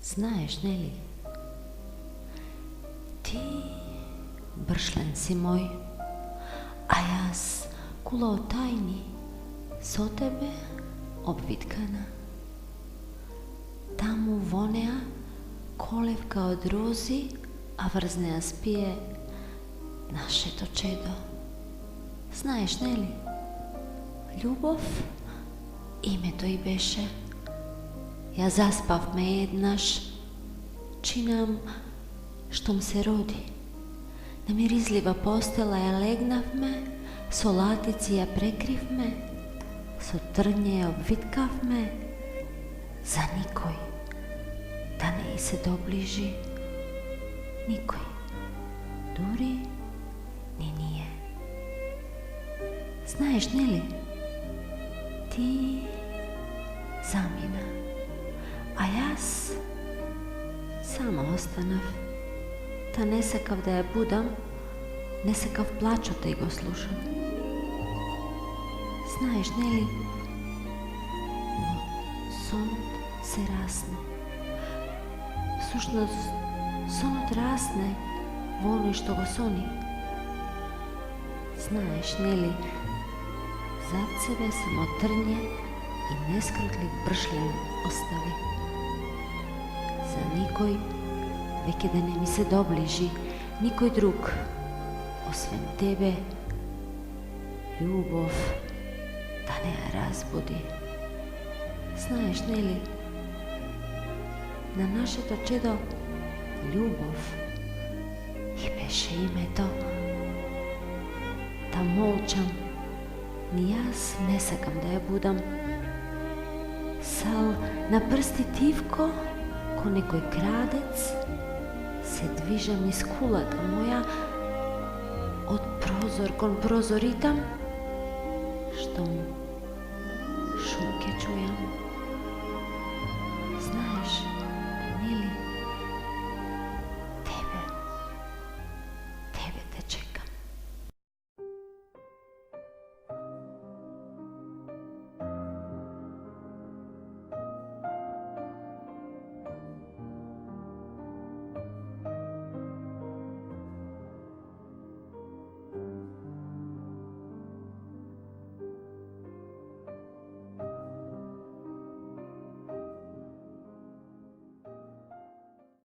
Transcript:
Знаеш, нели? Ти бршлен си мoj, a jaz kula o tajni so tebe obvitkana. Tamu vonea kolevka od rozi, a vrzneja spije našето čedo. Знаеш, нели? Љубов името й беше. Ја заспавме еднаш, чинам штом се роди. На миризлива постела ја легнавме, со латици ја прекривме, со трње ја обвиткавме, за никој да не се доближи. Никој, дури ни ние. Знаеш, нели? Ти замина, а јас сама останав. Та не сакав да ја будам, не сакав плачот да го слушам. Знаеш, нели? Но сонот се расне. Всушност, сонот расне во оној што го сони. Знаеш, нели? Зад себе само трње и нескрутлив бршлен остави. За никој веќе да не ми се доближи, никој друг, освен тебе, љубов да не ја разбуди. Знаеш, нели? На нашето чедо љубов и беше името. Да молчам, ни јас не сакам да ја будам. Сал на прсти тивко, ко некој крадец, се движам низ кулата моја, од прозор кон прозор итам, штом шум ке чујам.